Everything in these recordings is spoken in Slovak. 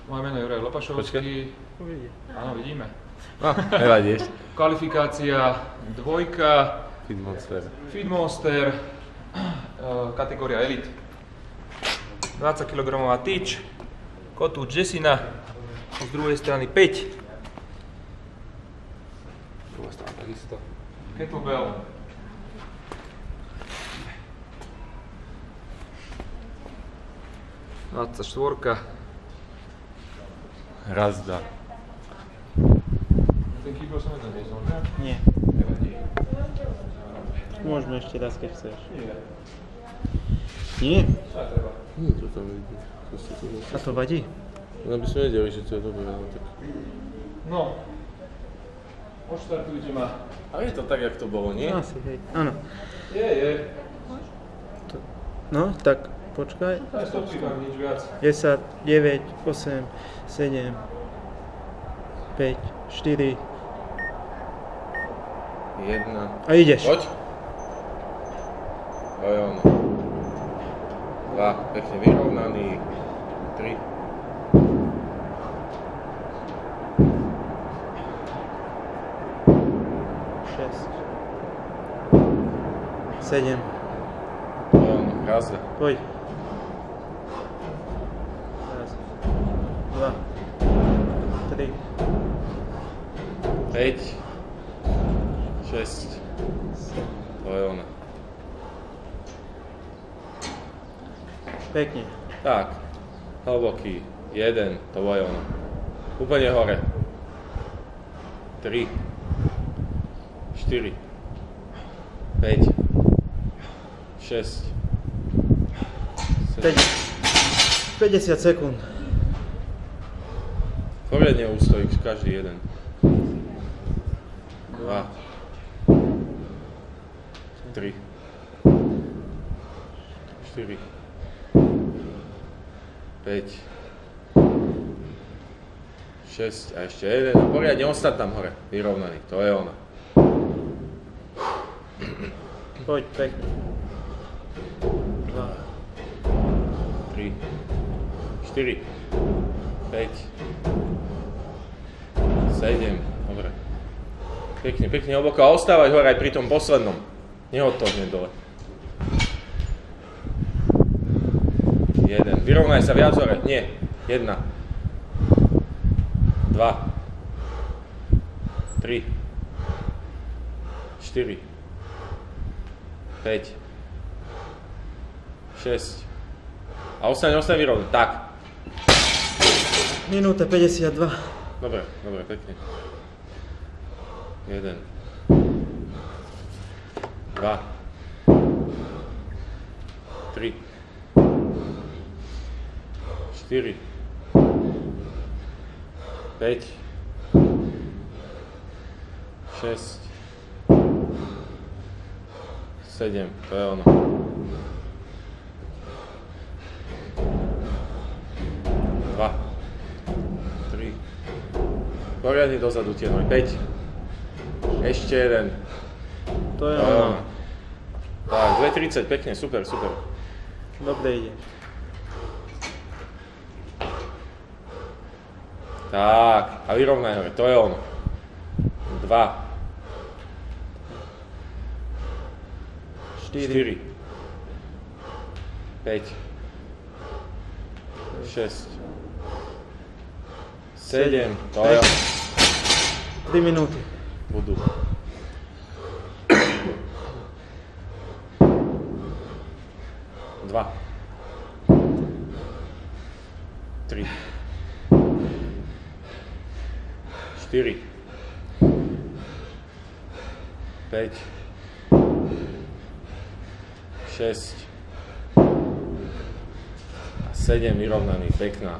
Moje meno je Juraj Lopašovský. Áno, vidíme. No, nevadí. Kvalifikácia 2. Feed Monster. Kategória Elite. 20 kg tyč. Kotúč desina. Z druhej strany 5. Druhá strana takisto. Kettlebell. Štvorka. Raz, dva. Ten kýbel som jeden nezol, ne? Nie. Nevadí. Môžeme ešte raz, keď chceš. Nie. Nie? Čo treba? Nie, to tam vidí. A to vadí? No by sme vedeli, že to je dobré, ale tak... No. Odštartujte ma. Ale je to tak, jak to bolo, nie? Asi, hej. Áno. Je. No, tak počkaj. Aj stopci tam nič viac. 10, 9, 8, 7, 5, 4. Jedna. A ideš. Poď. To je ono. 2, pekne vyrovnaný. 3. 7. To je ono. Raz. Poď. Raz. 2. 3. 5. 6. To je ono. Pekne. Tak. Hlboký. 1. To je ono. Úplne hore. 3. 4. 5. 6. 7. 50 sekúnd. Poriadne ústojí každý jeden. 2. 3. 4. 5. 6 a ešte jeden. Poriadne ostať tam hore. Vyrovnaný. To je ono. Poď, pekne. 2. 3. 4. 5. 7. Dobre. Pekne, pekne hlboko. A ostávaj hore aj pri tom poslednom. Nehoď to hneď dole. 1. Vyrovnaj sa viac hore. Nie. 1. 2. 3. 4. 5. 6. A ostane vyrovnať. Tak. Minúta 52. Dobre, pekne. 1. 2. 3. 4. 5. 6. 7. To je ono. 2. 3. Poriadne dozadu tie nohy. 5. Ešte jeden. To je ono. Tak, 2.30, pekne, super. Dobre ideš. Tak, a vyrovnaj hore, to je ono. 2. 4. 5. 6. 7. To je ono. 3 minúty. Budú. 2. 3. 4. 5. 6. A 7 vyrovnaný, pekná.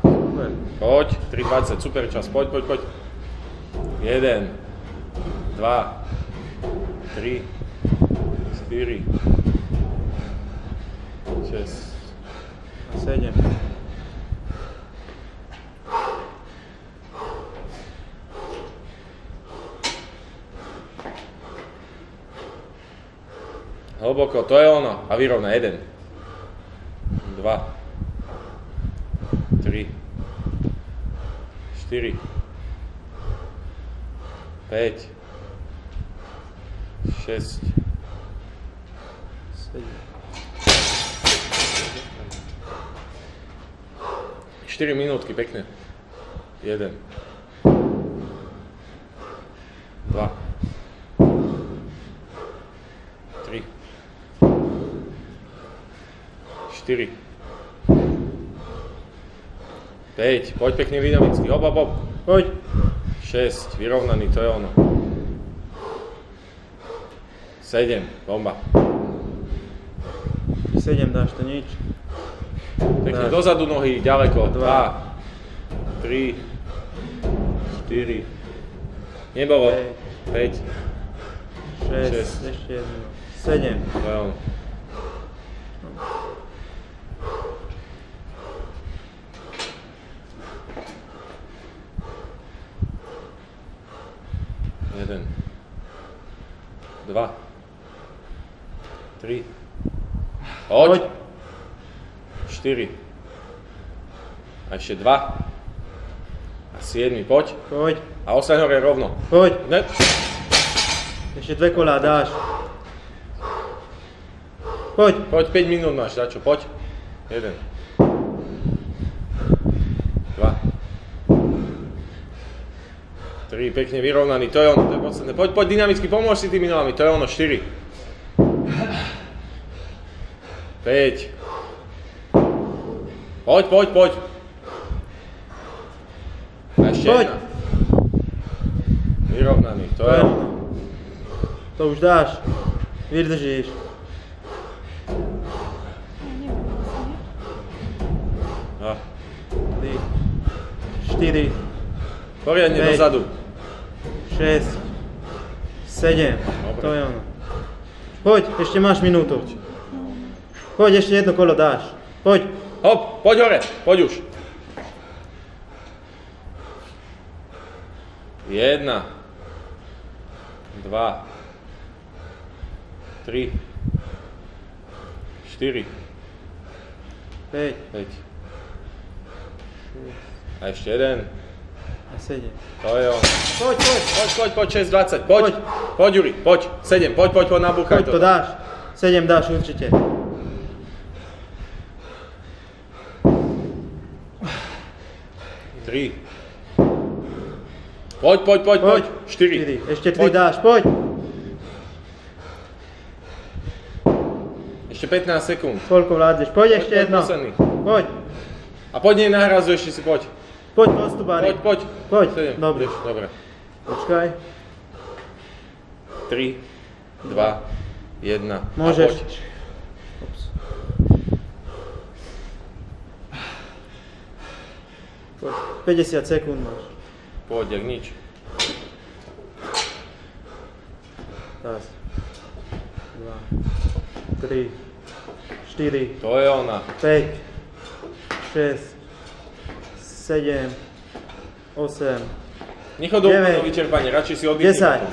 Poď, 3.20, super čas, poď. 1, 2, 3, 4, 6 a 7. Hlboko, to je ono. A vyrovna 1, 2, 3, 4, 4, 5, 6, 7. 4 minútky, pekne. 1, 2, 3, 4, 5, poď pekne dynamicky, hop, hop, hop. Poď. 6, vyrovnaný, to je ono. 7, bomba. 7 dáš to nič. Pekne Tak. dozadu nohy, ďaleko. 2, Dva. 3, 4, nebolo. 5, 6, Šesť. ešte jedno. 7. to je ono. Jeden, 2, 3, hoď, 4, a ešte 2, a 7, poď, Poď. a ostaň hore rovno. Poď. Ne? Ešte 2 kolá dáš. Poď. Poď, 5 minút máš, za čo, poď. 1, 2, 3, pekne vyrovnaný, to je ono, to je podstatné. Poď, poď dynamicky, pomôž si tými nohami, to je ono, 4, 5, poď, poď, poď. A ešte Poď. jedna. Vyrovnaný, to je ono. To už dáš. Vydržíš. No, 3, 4, poriadne 5. dozadu. 6, 7. Dobre. To je ono. Poď, ešte máš minútu. Poď, ešte jedno kolo dáš. Poď. Hop, poď hore, poď už. 1, 2, 3, 4, 5 5. A ešte jeden. a 7. To je on. Poď, poď. Poď, 6, 20, poď. Poď. Poď, Juri, poď. 7, poď, nabúchaj Poď, to dáš. 7 dáš určite. Tri. Poď. 4. 4. Ešte 3 dáš, poď. Ešte 15 sekúnd. Koľko vládzeš? Poď ešte jedno. Posledný. Poď. A poď nie nahrazu, ešte si poď. Poď, postupári. Poď. Poď. 7. Dobre. Dobre. Počkaj. 3, 2, 1. Môžeš. A poď. Ups. Poď. 50 sekúnd máš. Poď, jak nič. Raz. 2. 3. 4. To je ona. 5. 6. 7. 8. Nechod do 9. úplného vyčerpania, radšej si oddychni. 10.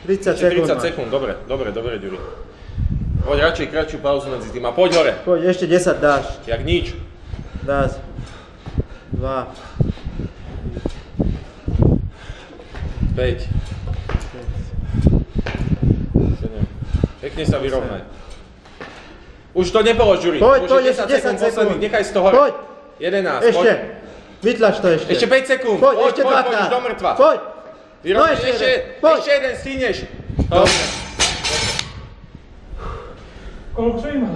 30 Ešte sekúnd 30 máš. sekúnd, dobre, Ďuri. Poď radšej kratšiu pauzu medzi tým a poď hore. Poď, ešte 10 dáš. Jak nič. Dáš. 2. 5, 7. Pekne sa vyrovnaj. Už to nepolož, Ďuri. Poď, Už poď, je ešte 10 sekúnd. posledných, nechaj si to hore. Poď. 11, Ešte. poď. Vytlač to ešte. Ešte 5 sekúnd. Poď, ešte poď, 2. už do mŕtva. Poď. Vyrovnaj, ešte ešte, jeden. Poď. ešte jeden stíneš. Dobre. Koľko čo im má?